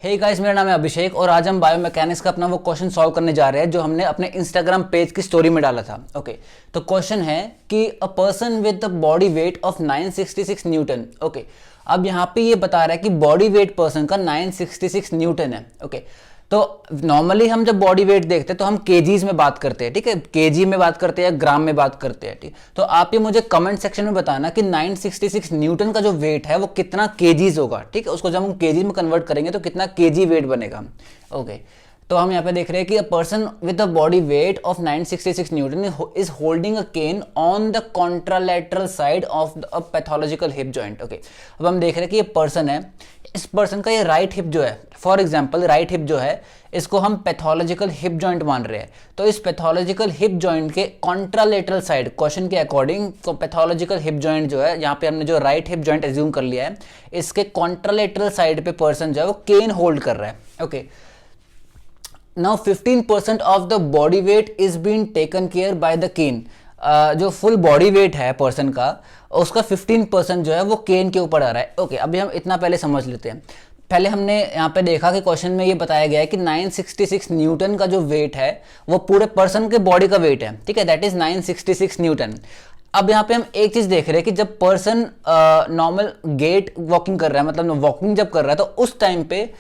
Hey guys, मेरा नाम है अभिषेक और आज हम बायोमैकेनिक्स का अपना वो क्वेश्चन सॉल्व करने जा रहे हैं जो हमने अपने इंस्टाग्राम पेज की स्टोरी में डाला था। ओके, तो क्वेश्चन है कि a person with the body weight of 966 Newton. Okay, अब यहाँ पे ये बता रहा है कि बॉडी वेट पर्सन का 966 न्यूटन है। ओके, तो नॉर्मली हम जब बॉडी वेट देखते हैं तो हम केजीज में बात करते हैं, ठीक है, केजी में बात करते हैं, ग्राम में बात करते हैं, ठीक। तो आप ये मुझे कमेंट सेक्शन में बताना कि 966 न्यूटन का जो वेट है वो कितना केजीज होगा, ठीक है। उसको जब हम केजीज में कन्वर्ट करेंगे तो कितना केजी वेट बनेगा। ओके, तो हम यहाँ पे देख रहे हैं कि a person with a body weight of 966 newton is holding a cane on the contralateral side of the pathological hip joint. Okay, अब हम देख रहे हैं कि ये पर्सन है, इस पर्सन का ये राइट हिप जो है, फॉर एग्जांपल राइट हिप जो है इसको हम पैथोलॉजिकल हिप जॉइंट मान रहे हैं। तो इस पैथोलॉजिकल हिप जॉइंट के कॉन्ट्रालेटरल साइड, क्वेश्चन के अकॉर्डिंग, तो पैथोलॉजिकल हिप जॉइंट जो है, यहाँ पे हमने जो राइट हिप जॉइंट एज्यूम कर लिया है, इसके कॉन्ट्रालेटरल साइड पे पर्सन जो है वो केन होल्ड कर रहा है। Okay, now 15% of the body weight is been taken care by the cane. जो फुल बॉडी वेट है पर्सन का, उसका 15% जो है वो केन के ऊपर आ रहा है। ओके, अभी हम इतना पहले समझ लेते हैं। पहले हमने यहाँ पे देखा कि क्वेश्चन में ये बताया गया है कि 966 न्यूटन का जो वेट है वो पूरे पर्सन के बॉडी का वेट है, ठीक है, दैट इज 966 न्यूटन। अब यहाँ पे हम एक चीज देख रहे हैं कि जब पर्सन नॉर्मल गेट वॉकिंग कर रहा है, मतलब वॉकिंग जब कर रहा है, तो उस टाइम पे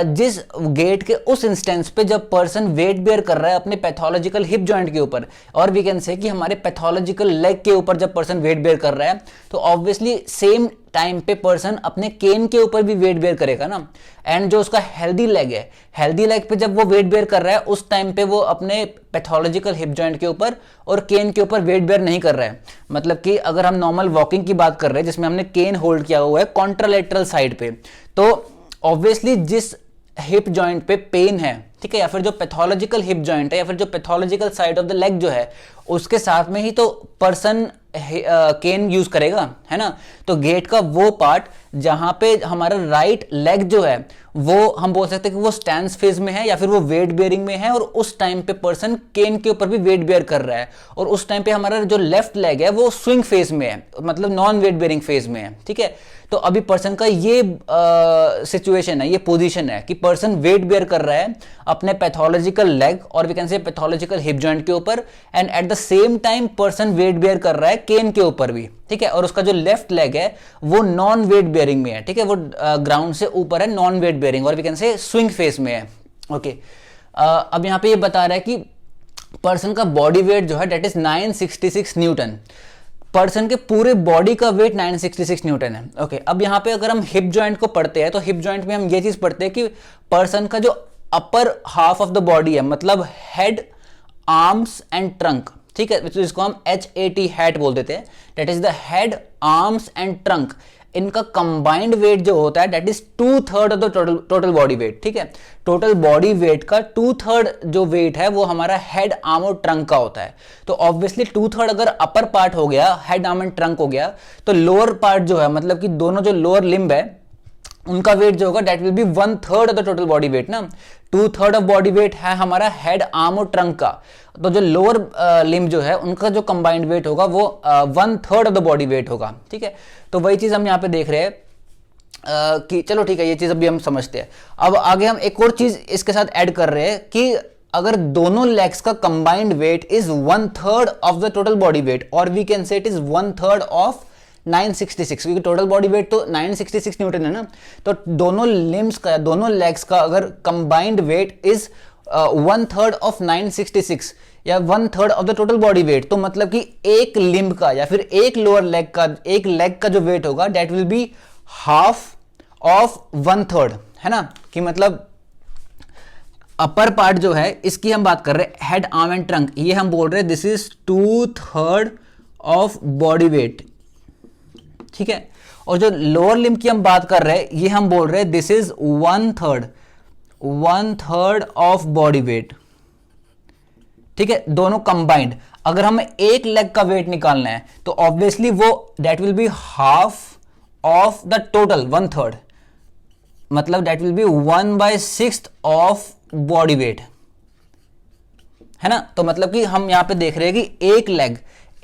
जिस गेट के उस इंस्टेंस पे जब पर्सन वेट बेयर कर रहा है अपने पैथोलॉजिकल हिप जॉइंट के ऊपर, और वी कैन से कि हमारे पैथोलॉजिकल लेग के ऊपर जब पर्सन वेट बेयर कर रहा है, तो ऑब्वियसली सेम टाइम पे पर्सन अपने केन के ऊपर भी वेट बेयर करेगा ना। एंड जो उसका हेल्दी लेग है, हेल्दी लेग पे जब वो वेट बेयर कर रहा है उस टाइम पे वो अपने पैथोलॉजिकल हिप जॉइंट के ऊपर और केन के ऊपर वेट बेयर नहीं कर रहा है। मतलब कि अगर हम नॉर्मल वॉकिंग की बात कर रहे हैं जिसमें हमने केन होल्ड किया हुआ है कॉन्ट्रालेटरल साइड पे, तो ऑब्वियसली जिस हिप जॉइंट पे पेन है, ठीक है, या फिर जो पैथोलॉजिकल हिप जॉइंट है या फिर जो pathological side of the leg जो है, उसके साथ में ही तो पर्सन केन यूज करेगा, है ना। तो गेट का वो पार्ट जहां पे हमारा राइट लेग जो है वो हम बोल सकते हैं कि वो स्टैंस फेज में है या फिर वो वेट बेयरिंग में है, और उस टाइम पे पर्सन केन के ऊपर भी वेट बेयर कर रहा है, और उस टाइम पे हमारा जो लेफ्ट लेग है वो स्विंग फेज में है, मतलब नॉन वेट बेयरिंग फेज में है, ठीक है। तो अभी पर्सन का ये सिचुएशन है, ये पोजीशन है कि पर्सन वेट बेयर कर रहा है अपने पैथोलॉजिकल लेग और we can say pathological hip joint के ऊपर, and at the same time person weight bear कर रहा है केन के ऊपर भी, ठीक है। और उसका जो लेफ्ट लेग है वो नॉन वेट बेयरिंग में है, ठीक है, वो ग्राउंड से ऊपर है, नॉन वेट बेयरिंग, और we can say swing phase में है। ओके, अब यहां पे ये बता रहा है कि पर्सन का बॉडी वेट जो है दैट इज 966 न्यूटन। पर्सन के पूरे बॉडी का वेट 966 न्यूटन है। ओके, अब यहां पे अगर हम हिप जॉइंट को पढ़ते हैं तो हिप जॉइंट में हम ये चीज पढ़ते हैं कि पर्सन का जो upper half of the body है, मतलब हेड, आर्म्स एंड ट्रंक, ठीक है, जिसको हम HAT हैट बोल देते हैं, that is the head, arms and trunk, इनका कंबाइंड वेट जो होता है that is 2/3 of the total body wait, ठीक है। टोटल बॉडी वेट का 2/3 जो वेट है वो हमारा हेड, आर्म और ट्रंक का होता है। तो ऑब्वियसली 2/3 अगर अपर पार्ट हो गया, हेड, आर्म एंड ट्रंक हो गया, तो लोअर पार्ट जो है, मतलब कि दोनों जो लोअर लिम्ब है उनका वेट जो होगा that will B 1/3 of the total body wait ना। 2/3 ऑफ बॉडी वेट है हमारा हेड, आर्म और ट्रंक का, तो जो लोअर लिम्ब जो है उनका जो कंबाइंड वेट होगा वो 1/3 ऑफ द बॉडी वेट होगा, ठीक है। तो वही चीज हम यहाँ पे देख रहे हैं कि चलो ठीक है, ये चीज अभी हम समझते हैं। अब आगे हम एक और चीज इसके साथ ऐड कर रहे हैं कि अगर दोनों लेग्स का combined weight is 1/3 of the total body weight, और we can say it is 1/3 of 966, क्योंकि टोटल बॉडी वेट तो 966 न्यूटन है ना, तो दोनों लिम्स का, दोनों लेग्स का अगर कंबाइंड वेट इज 1/3 ऑफ 966 या 1/3 of the total body weight, तो मतलब कि एक लिम्ब का या फिर एक लोअर लेग का, एक लेग का जो वेट होगा that will be half of 1/3, है ना। कि मतलब अपर पार्ट जो है इसकी हम बात कर रहे हैं, हेड, आर्म एंड ट्रंक, ये हम बोल रहे हैं this is 2/3 of body wait, ठीक है। और जो लोअर लिम्ब की हम बात कर रहे हैं ये हम बोल रहे हैं this is 1/3 of body wait, ठीक है, दोनों कंबाइंड। अगर हमें एक लेग का वेट निकालना है तो ऑब्वियसली वो that will be half of the total 1/3, मतलब that will be 1/6 of body weight, है ना। तो मतलब कि हम यहां पे देख रहे हैं कि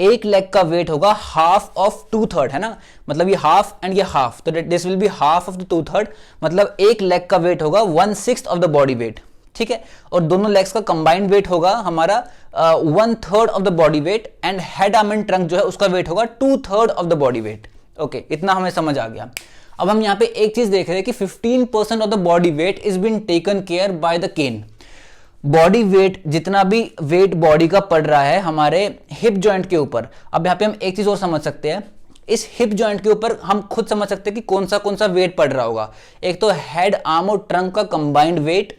एक लेग का वेट होगा हाफ ऑफ 2/3, है ना, मतलब ये हाफ एंड ये हाफ, तो this will be half of the 2/3, मतलब एक लेग का वेट होगा 1/6 ऑफ द बॉडी वेट, ठीक है, और दोनों लेग्स का कंबाइंड वेट होगा हमारा 1/3 of the body weight, and head arm and trunk जो है उसका वेट होगा 2/3 of the body weight. Okay, इतना हमें समझ आ गया। अब हम यहाँ पे एक चीज देख रहे हैं कि 15% of the body weight is been taken care by the cane. Body weight, जितना भी वेट बॉडी का पड़ रहा है हमारे हिप जॉइंट के ऊपर। अब यहाँ पे हम एक चीज और समझ सकते हैं, इस हिप जॉइंट के ऊपर हम खुद समझ सकते हैं कि कौन सा वेट पड़ रहा होगा। एक तो हेड, आर्म और ट्रंक का कंबाइंड वेट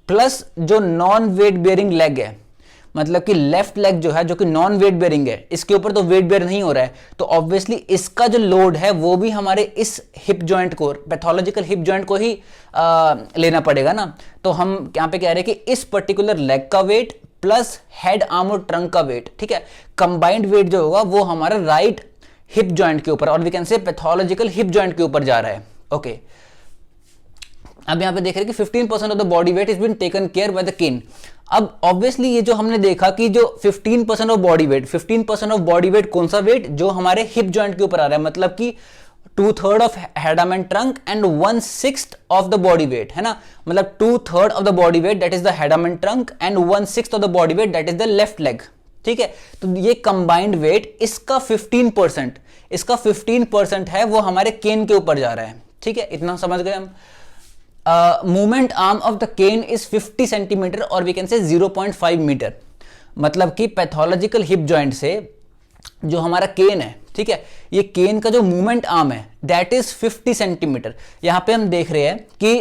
प्लस जो नॉन वेट बेयरिंग लेग है, मतलब कि लेफ्ट लेग जो है जो कि नॉन वेट बेयरिंग है, इसके ऊपर तो वेट बेयर नहीं हो रहा है, तो ऑब्वियसली इसका जो लोड है वो भी हमारे इस हिप जॉइंट को, पैथोलॉजिकल हिप जॉइंट को ही लेना पड़ेगा ना। तो हम यहाँ पे कह रहे हैं कि इस पर्टिकुलर लेग का वेट प्लस हेड, आर्म और ट्रंक का वेट, ठीक है, कंबाइंड वेट जो होगा वो हमारा राइट हिप जॉइंट के ऊपर, और we can say pathological hip joint के ऊपर जा रहा है। ओके, अब यहां पे देख रहे हैं कि 15% of the body weight is been taken care by the cane. अब ऑब्वियसली ये जो हमने देखा कि जो 15% of body weight, 15% of body weight कौन सा वेट, जो हमारे हिप जॉइंट के ऊपर आ रहा है, मतलब कि 2/3 of head, arm and trunk and 1/6 of the body weight, है ना, मतलब 2/3 of the body wait that is the head, arm and trunk and 1/6 of the body wait that is the left leg, ठीक है। तो ये combined weight इसका 15% है, वो हमारे केन के ऊपर जा रहा है, ठीक है, इतना समझ गए हम। Movement arm of the cane is 50 centimetre और वी कैन से 0.5 मीटर, मतलब कि पैथोलॉजिकल हिप जॉइंट से जो हमारा केन है, ठीक है, ये केन का जो मूवमेंट आर्म है दैट इज 50 सेंटीमीटर। यहां पे हम देख रहे हैं कि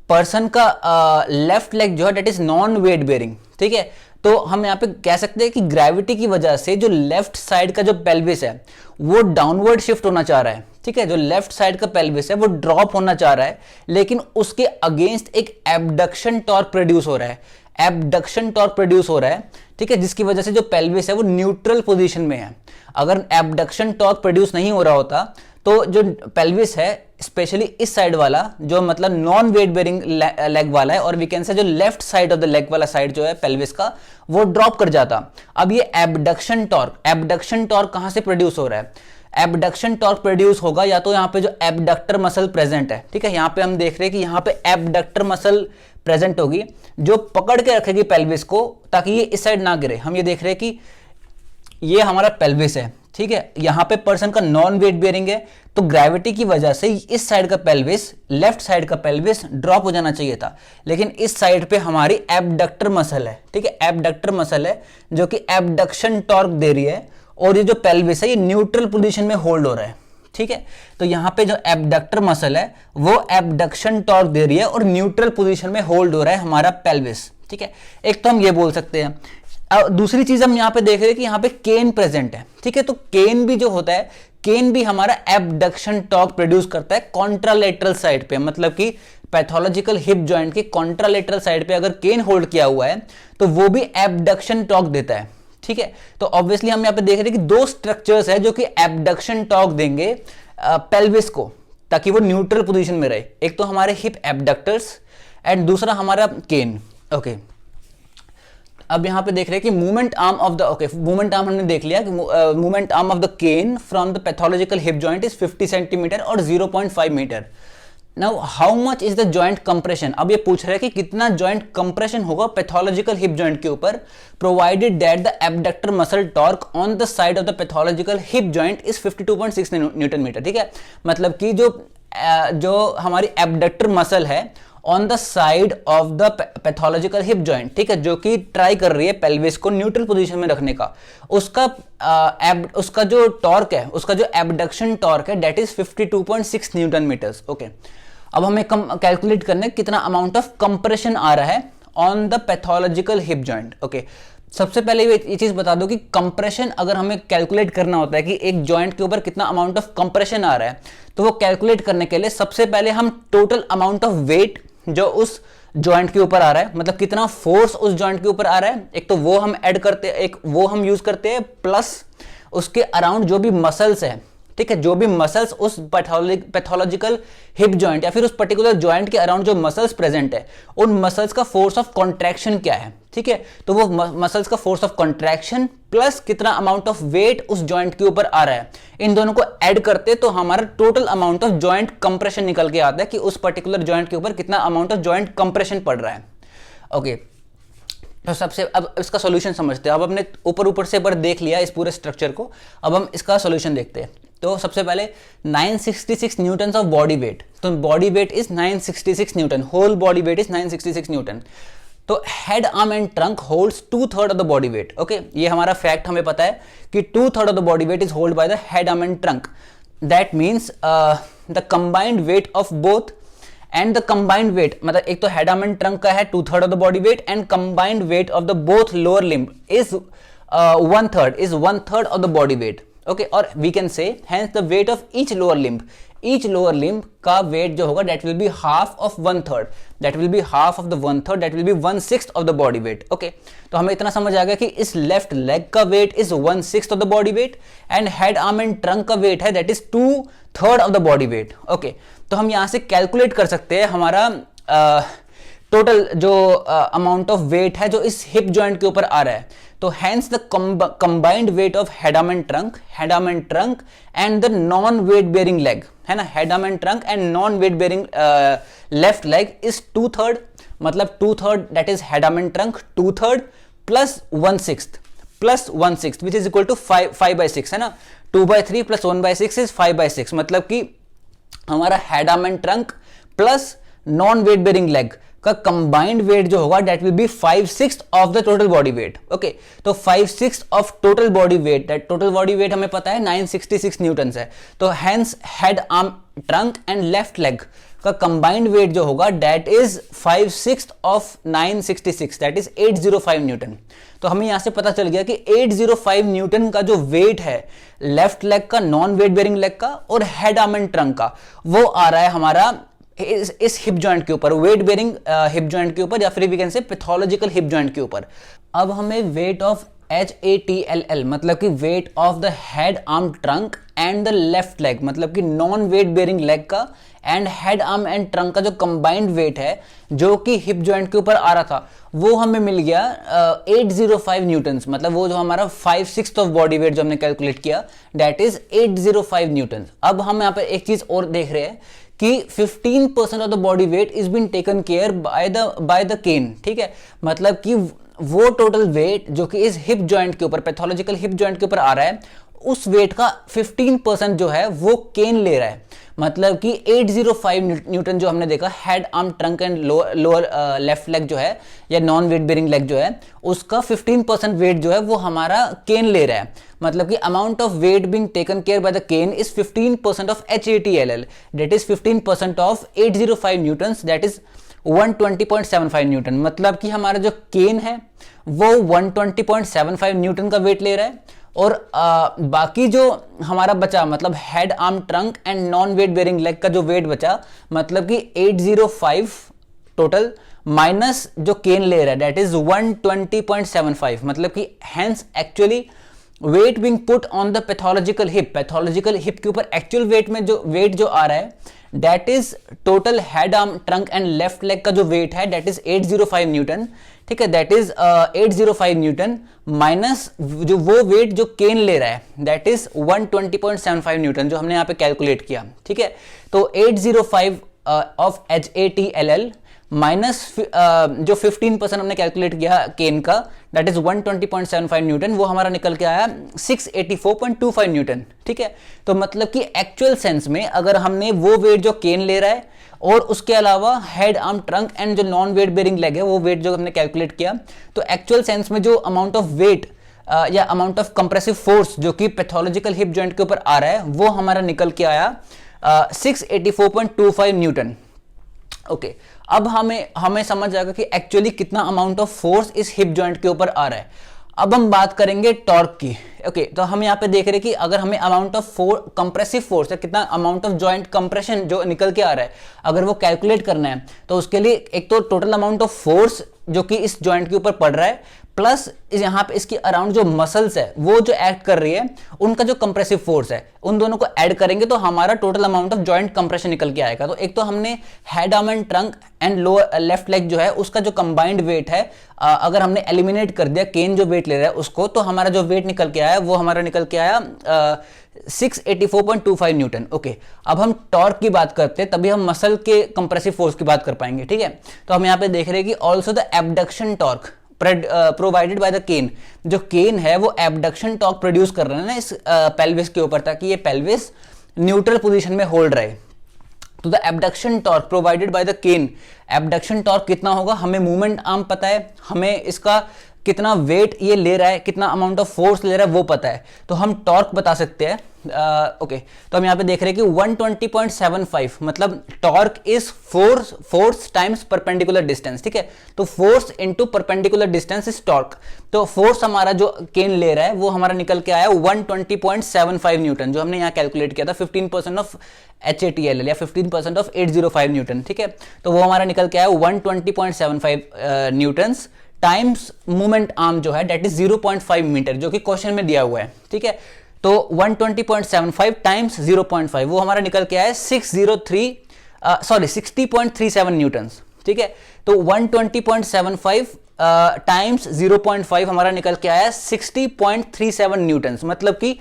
पर्सन का लेफ्ट लेग जो है that is non weight bearing, ठीक है, तो हम यहाँ पे कह सकते हैं कि ग्रेविटी की वजह से जो लेफ्ट साइड का जो पेल्विस है वो डाउनवर्ड शिफ्ट होना चाह रहा है, ठीक है, जो लेफ्ट साइड का पेल्विस है वो ड्रॉप होना चाह रहा है, लेकिन उसके अगेंस्ट एक एबडक्शन टॉर्क प्रोड्यूस हो रहा है, एबडक्शन टॉर्क प्रोड्यूस हो रहा है, ठीक है, जिसकी वजह से जो पेल्विस है वो न्यूट्रल पोजीशन में है। अगर एबडक्शन टॉर्क प्रोड्यूस नहीं हो रहा होता तो जो पेल्विस है स्पेशली इस साइड वाला जो मतलब नॉन वेट बेयरिंग लेग वाला है, और वी कैन से जो left side of the leg वाला साइड जो है पेल्विस का वो ड्रॉप कर जाता। अब ये एबडक्शन टॉर्क कहां से प्रोड्यूस हो रहा है? एबडक्शन टॉर्क प्रोड्यूस होगा या तो यहाँ पे जो एबडक्टर मसल प्रेजेंट है, ठीक है, यहाँ पे हम देख रहे हैं कि यहाँ पे एबडक्टर मसल प्रेजेंट होगी जो पकड़ के रखेगी पेल्विस को ताकि ये इस साइड ना गिरे। हम ये देख रहे हैं कि ये हमारा पेल्विस है, ठीक है, यहाँ पे पर्सन का नॉन वेट बेयरिंग है, तो ग्रेविटी की वजह से इस साइड का पेल्विस, लेफ्ट साइड का पेल्विस ड्रॉप हो जाना चाहिए था, लेकिन इस साइड पे हमारी एबडक्टर मसल है, ठीक है, एबडक्टर मसल है जो कि एबडक्शन टॉर्क दे रही है, और ये जो पेल्विस है ये न्यूट्रल पोजीशन में होल्ड हो रहा है, ठीक है, तो यहाँ पे जो एबडक्टर मसल है वो एबडक्शन टॉर्क दे रही है और न्यूट्रल पोजीशन में होल्ड हो रहा है हमारा पेल्विस, ठीक है, एक तो हम ये बोल सकते हैं। दूसरी चीज हम यहाँ पे देख रहे हैं कि यहाँ पे केन प्रेजेंट है, ठीक है, तो केन भी जो होता है, केन भी हमारा एबडक्शन टॉर्क प्रोड्यूस करता है कॉन्ट्रालेटरल साइड पे, मतलब कि पैथोलॉजिकल हिप जॉइंट के कॉन्ट्रालेटरल साइड पे अगर केन होल्ड किया हुआ है तो वो भी एबडक्शन टॉर्क देता है, ठीक है, तो ऑब्वियसली हम यहाँ पे देख रहे हैं कि दो स्ट्रक्चर्स है जो कि एबडक्शन टॉर्क देंगे पेल्विस को ताकि वो न्यूट्रल पोजीशन में रहे, एक तो हमारे हिप एबडक्टर्स एंड दूसरा हमारा केन। ओके, अब यहां पे देख रहे हैं कि movement arm of the, okay, movement arm हमने देख लिया कि movement arm of the cane from the pathological hip joint is 50 centimetre और 0.5 metre. Now how much is the joint compression? अब ये पूछ रहे हैं कि कितना जॉइंट कंप्रेशन होगा पैथोलॉजिकल हिप जॉइंट के ऊपर, provided that the abductor muscle torque on the side of the pathological hip joint is 52.6 Newton metre, ठीक है, मतलब कि जो हमारी एबडक्टर मसल है on the side of the pathological hip joint, ठीक है, जो कि ट्राई कर रही है पेल्विस को न्यूट्रल पोजीशन में रखने का, उसका जो टॉर्क है, उसका जो एबडक्शन टॉर्क है that is 52.6 newton metres. Okay, अब हमें कैलकुलेट करने कितना अमाउंट ऑफ कंप्रेशन आ रहा है on the pathological hip joint. Okay, सबसे पहले ये चीज बता दो कि कंप्रेशन अगर हमें कैलकुलेट करना होता है कि एक जॉइंट के ऊपर कितना अमाउंट ऑफ कंप्रेशन आ रहा है, तो वो कैलकुलेट करने के लिए सबसे पहले हम टोटल अमाउंट ऑफ वेट जो उस जॉइंट के ऊपर आ रहा है, मतलब कितना फोर्स उस जॉइंट के ऊपर आ रहा है, एक तो वो हम ऐड करते हैं, एक वो हम यूज करते हैं, प्लस उसके अराउंड जो भी मसल्स है, ठीक है, जो भी मसल्स उस पैथोलॉजिकल हिप जॉइंट या फिर उस पर्टिकुलर जॉइंट के अराउंड जो मसल्स प्रेजेंट है, उन मसल्स का फोर्स ऑफ कॉन्ट्रैक्शन क्या है, ठीक है, तो वो मसल्स का फोर्स ऑफ कॉन्ट्रैक्शन प्लस कितना अमाउंट ऑफ वेट उस जॉइंट के ऊपर आ रहा है, इन दोनों को ऐड करते तो हमारा total amount of joint compression निकल के आता है कि उस पर्टिकुलर जॉइंट के ऊपर कितना अमाउंट ऑफ जॉइंट कंप्रेशन पड़ रहा है। ओके, तो सबसे अब इसका सॉल्यूशन समझते हैं। अब हमने ऊपर से पर देख लिया इस पूरे स्ट्रक्चर को, अब हम इसका सॉल्यूशन देखते हैं। तो सबसे पहले 966 न्यूटन ऑफ बॉडी वेट, तो body weight is 966 newton, whole body weight is 966 newton. तो head arm and trunk holds 2/3 of the body weight. Okay, ये हमारा फैक्ट हमें पता है कि 2/3 of the body weight is hold by the head arm and trunk. That means the combined weight of both and the combined weight, मतलब एक तो head arm and trunk का है 2/3 of the body weight and combined weight of the both lower limb is 1/3 of the body weight. Okay, और we can say hence the weight of each lower limb का weight जो होगा that will be half of 1/3, that will be half of the 1/3, that will be 1/6 of the body weight. Okay, तो हमें इतना समझ आ गया कि इस लेफ्ट लेग का weight is 1/6 of the body weight and head arm and trunk का वेट है that is 2/3 of the body weight. Okay, तो हम यहां से कैलकुलेट कर सकते हैं हमारा टोटल जो अमाउंट ऑफ वेट है जो इस हिप जॉइंट के ऊपर आ रहा है। तो hence the combined weight of head arm and trunk and the non weight bearing leg, है ना, head arm and trunk and non weight bearing left leg is 2/3, मतलब 2/3 that is head arm and trunk, 2/3 plus 1/6 which is equal to 5/6, है ना, 2/3 plus 1/6 is 5/6, मतलब कि हमारा head arm and trunk plus non weight bearing leg का combined wait जो होगा that will B 5/6 of the total body weight. Okay, तो 5/6 of total body wait, that total body wait हमें पता है 966 न्यूटन है, तो hence head arm trunk and left leg का कंबाइंड वेट जो होगा that is 5/6 of 966, that is 805 Newton. तो हमें यहां से पता चल गया कि 805 न्यूटन का जो वेट है लेफ्ट लेग का, नॉन वेट बेयरिंग लेग का और हेड आर्म एंड ट्रंक का, वो आ रहा है हमारा इस हिप जॉइंट के ऊपर, वेट बेयरिंग हिप जॉइंट के ऊपर, या फिर we can say pathological hip joint के ऊपर। अब हमें वेट ऑफ HATLL, मतलब कि weight of the head arm trunk and the left leg, मतलब कि नॉन वेट बेयरिंग लेग का and head arm and trunk का जो कंबाइंड वेट है जो कि हिप जॉइंट के ऊपर आ रहा था, वो हमें मिल गया 805 न्यूटन, मतलब वो जो हमारा 5/6 ऑफ बॉडी वेट जो हमने कैलकुलेट किया दैट इज 805 न्यूटन। अब हम यहाँ पे एक चीज और देख रहे हैं कि 15% of the body weight is been taken care by the cane, ठीक है, मतलब कि वो टोटल वेट जो कि इस हिप जॉइंट के ऊपर, पैथोलॉजिकल हिप जॉइंट के ऊपर आ रहा है, उस वेट का 15% जो है वो केन ले रहा है, मतलब कि 805 न्यूटन जो हमने देखा head arm trunk and lower left leg जो है या नॉन वेट बेयरिंग लेग जो है, उसका 15% वेट जो है वो हमारा केन ले रहा है, मतलब कि amount of weight being taken care by the cane is 15% of HATLL, that is 15% of 805 newton, that is 120.75 newton, मतलब कि हमारा जो केन है वो 120.75 न्यूटन का वेट ले रहा है और बाकी जो हमारा बचा, मतलब head arm trunk and non weight bearing leg का जो वेट बचा, मतलब कि 805 टोटल माइनस जो केन ले रहा है दैट इज 120.75, मतलब कि hence actually weight being put on the pathological hip के ऊपर एक्चुअल वेट में जो वेट जो आ रहा है that is total head arm trunk and left leg का जो वेट है दैट इज 805 न्यूटन, ठीक है, दैट इज 805 न्यूटन माइनस जो वो वेट जो केन ले रहा है दैट इज 120.75 न्यूटन जो हमने यहाँ पे कैलकुलेट किया, ठीक है। तो 805 ऑफ HATLL माइनस जो 15% हमने कैलकुलेट किया केन का दैट इज 120.75 न्यूटन, वो हमारा निकल के आया 684.25 न्यूटन, ठीक है। तो मतलब कि एक्चुअल सेंस में अगर हमने वो वेट जो केन ले रहा है और उसके अलावा हेड आर्म ट्रंक एंड जो नॉन वेट बेयरिंग लेग है वो वेट जो हमने कैलकुलेट किया, तो एक्चुअल सेंस में जो अमाउंट ऑफ वेट या अमाउंट ऑफ कंप्रेसिव फोर्स जो कि पैथोलॉजिकल हिप जॉइंट के ऊपर आ रहा है वो हमारा निकल के आया 684.25 न्यूटन। ओके, अब हमें समझ आएगा कि एक्चुअली कितना अमाउंट ऑफ फोर्स इस हिप जॉइंट के ऊपर आ रहा है। अब हम बात करेंगे टॉर्क की। ओके, तो हम यहाँ पे देख रहे हैं कि अगर हमें अमाउंट ऑफ कंप्रेसिव फोर्स या कितना अमाउंट ऑफ जॉइंट कंप्रेशन जो निकल के आ रहा है अगर वो कैलकुलेट करना है तो उसके लिए एक तो टोटल अमाउंट ऑफ फोर्स जो कि इस जॉइंट के ऊपर पड़ रहा है प्लस यहाँ पे इसकी अराउंड जो मसल्स है वो जो एक्ट कर रही है, उनका जो कंप्रेसिव फोर्स है, उन दोनों को ऐड करेंगे तो हमारा total amount of joint compression निकल के आएगा। तो एक तो हमने head arm and trunk and lower left leg जो है उसका जो कंबाइंड वेट है, अगर हमने एलिमिनेट कर दिया केन जो वेट ले रहा है उसको, तो हमारा जो वेट निकल के आया वो हमारा निकल के आया 684.25 न्यूटन। ओके, अब हम टॉर्क की बात करते हैं तभी हम मसल के कंप्रेसिव फोर्स की बात कर पाएंगे। ठीक है, तो हम यहाँ पे देख रहे हैं कि also the abduction torque provided by the cane, जो केन है वो एबडक्शन टॉर्क प्रोड्यूस कर रहे हैं ना इस पेल्विस के ऊपर, ताकि ये पेल्विस न्यूट्रल पोजीशन में होल्ड रहे। तो the abduction torque provided by the cane, abduction torque कितना होगा, हमें मूवमेंट आर्म पता है, हमें इसका कितना वेट ये ले रहा है, कितना अमाउंट ऑफ फोर्स ले रहा है वो पता है, तो हम टॉर्क बता सकते हैं। ओके, तो हम यहाँ पे देख रहे हैं कि 120.75 मतलब torque is force times perpendicular distance. ठीक है, तो force into perpendicular distance is torque. तो फोर्स हमारा जो केन ले रहा है वो हमारा निकल के आया 120.75 न्यूटन, जो हमने यहाँ कैलकुलेट किया था 15% ऑफ HATL या 15% ऑफ 805 न्यूटन। ठीक है, तो वो हमारा निकल के आया 120.75 न्यूटन्स टाइम्स मूवमेंट आर्म जो है डेट इज 0.5 मीटर, जो कि क्वेश्चन में दिया हुआ है। ठीक है, तो 120.75 टाइम्स 0.5 वो हमारा निकल के आया 60.37 न्यूटन्स। ठीक है, तो 120.75 टाइम्स 0.5 हमारा निकल के आया 60.37 न्यूटन्स, मतलब कि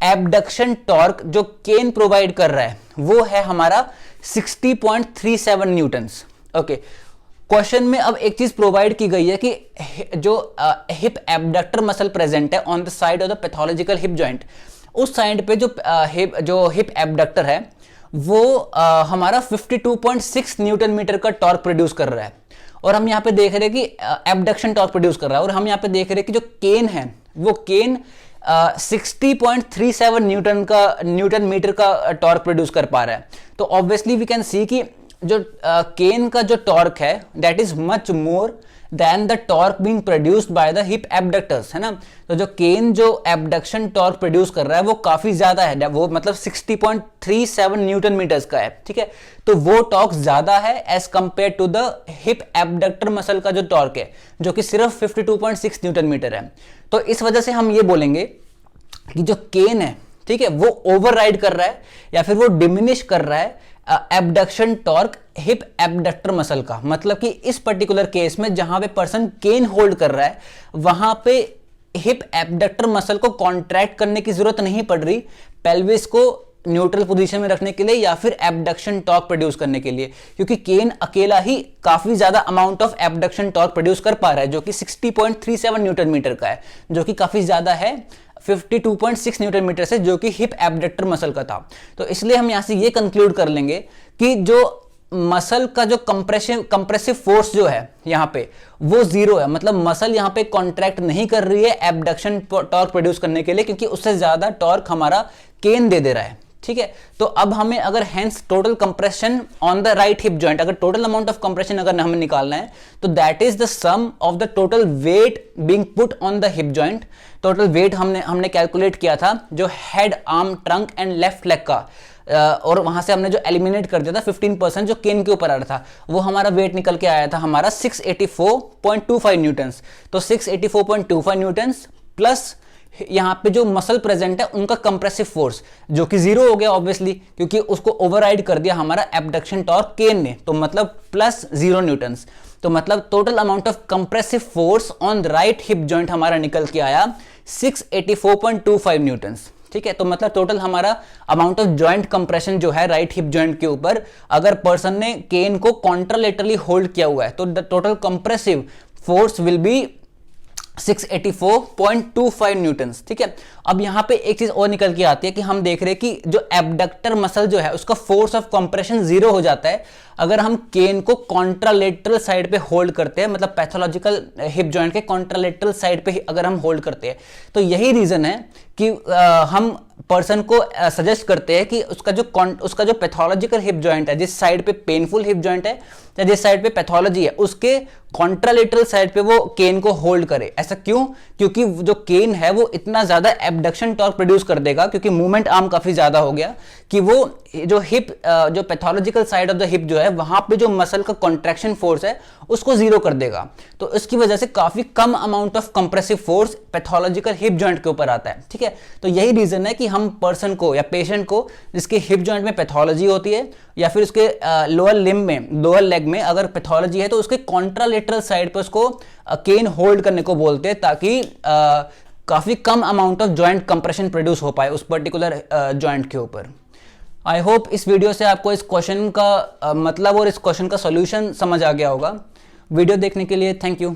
एबडक्शन टॉर्क जो केन प्रोवाइड कर रहा है वो है हमारा 60.37 न्यूटन्स। ओके, क्वेश्चन में अब एक चीज प्रोवाइड की गई है कि जो हिप एबडक्टर मसल प्रेजेंट है on the side of the pathological hip joint, उस साइड पे जो हिप एबडक्टर है वो हमारा 52.6 न्यूटन मीटर का टॉर्क प्रोड्यूस कर रहा है, और हम यहाँ पे देख रहे हैं कि एबडक्शन टॉर्क प्रोड्यूस कर रहा है, और हम यहाँ पे देख रहे हैं कि जो केन है वो केन 60.37 न्यूटन मीटर का टॉर्क प्रोड्यूस कर पा रहा है। तो ऑब्वियसली वी कैन सी कि जो केन का जो टॉर्क है that is much more than the torque being produced by the hip abductors, है ना। तो जो केन जो एबडक्शन टॉर्क प्रोड्यूस कर रहा है वो काफी ज्यादा है, वो मतलब 60.37 न्यूटन मीटर्स का है। ठीक है, तो वो टॉर्क ज्यादा है as compare to the hip abductor muscle का जो टॉर्क है, जो कि सिर्फ 52.6 न्यूटन मीटर है। तो इस वजह से हम ये बोलेंगे कि जो केन है, ठीक है, वो ओवरराइड कर रहा है या फिर वो डिमिनिश कर रहा है abduction torque hip abductor muscle का। मतलब कि इस पर्टिकुलर केस में जहां पे पर्सन केन होल्ड कर रहा है वहां पे हिप एबडक्टर मसल को कॉन्ट्रैक्ट करने की जरूरत नहीं पड़ रही पेल्विस को न्यूट्रल पोजीशन में रखने के लिए या फिर एबडक्शन टॉर्क प्रोड्यूस करने के लिए, क्योंकि केन अकेला ही काफी ज्यादा amount of abduction torque produce कर पा रहा है, जो कि 60.37 न्यूटन मीटर का है, जो कि काफी ज्यादा है 52.6 न्यूटन मीटर से, जो कि हिप एबडक्टर मसल का था। तो इसलिए हम यहां से ये कंक्लूड कर लेंगे कि जो मसल का जो कंप्रेसिव फोर्स जो है यहां पे वो जीरो है, मतलब मसल यहां पे कॉन्ट्रैक्ट नहीं कर रही है एबडक्शन टॉर्क प्रोड्यूस करने के लिए, क्योंकि उससे ज्यादा टॉर्क हमारा केन दे रहा है। ठीक है, तो अब हमें अगर hence total compression on the right hip joint, अगर टोटल अमाउंट ऑफ कंप्रेशन अगर हमें निकालना है तो that is the sum of the total weight being put on the hip joint. Total weight हमने कैलकुलेट किया था जो head arm trunk and left leg का, और वहां से हमने जो एलिमिनेट कर दिया था 15% जो केन के ऊपर आ रहा था, वो हमारा वेट निकल के आया था हमारा 684.25 न्यूटन्स। तो 684.25 न्यूटन्स प्लस यहां पे जो मसल प्रेजेंट है उनका कंप्रेसिव फोर्स, जो कि जीरो हो गया ऑब्वियसली, क्योंकि उसको ओवरराइड कर दिया हमारा एबडक्शन टॉर्क केन ने, तो मतलब प्लस 0 न्यूटन्स। तो मतलब total amount of compressive force on right hip joint हमारा निकल के आया 684.25 न्यूटन्स। ठीक है, तो मतलब टोटल हमारा अमाउंट ऑफ जॉइंट कंप्रेशन जो है राइट हिप जॉइंट के ऊपर, अगर पर्सन ने केन को कॉन्ट्रालेटरली होल्ड किया हुआ है तो the total compressive force will be 684.25 Newton's. ठीक है, अब यहां पे एक चीज और निकल के आती है कि हम देख रहे हैं कि जो एबडक्टर मसल जो है उसका फोर्स ऑफ कंप्रेशन जीरो हो जाता है अगर हम केन को कॉन्ट्रालेटरल साइड पे होल्ड करते हैं, मतलब पैथोलॉजिकल हिप जॉइंट के कॉन्ट्रालेटरल साइड पे अगर हम होल्ड करते हैं। तो यही रीजन है कि हम पर्सन को सजेस्ट करते हैं कि उसका जो पैथोलॉजिकल हिप जॉइंट है, जिस साइड पे पेनफुल हिप जॉइंट है या जिस साइड पे पैथोलॉजी है, उसके कॉन्ट्रालेटरल साइड पे वो केन को होल्ड करे। ऐसा क्यों? क्योंकि जो केन है वो इतना ज्यादा एबडक्शन टॉर्क प्रोड्यूस कर देगा, क्योंकि मूवमेंट आर्म काफी ज्यादा हो गया, कि वो जो हिप जो pathological side of the hip जो है वहां पे जो मसल का कॉन्ट्रैक्शन फोर्स है उसको जीरो कर देगा। तो इसकी वजह से काफी कम amount of compressive force pathological hip joint के ऊपर आता है। ठीक है, तो यही रीजन है कि हम पर्सन को या पेशेंट को जिसके हिप जॉइंट में पैथोलॉजी होती है या फिर उसके लोअर लिम्ब में, लोअर लेग में अगर पैथोलॉजी है, तो उसके कॉन्ट्रालेटरल साइड पे उसको केन होल्ड करने को बोलते हैं, ताकि काफी कम amount of joint compression produce हो पाए उस पर्टिकुलर जॉइंट के ऊपर। आई होप इस वीडियो से आपको इस क्वेश्चन का मतलब और इस क्वेश्चन का सॉल्यूशन समझ आ गया होगा। वीडियो देखने के लिए थैंक यू।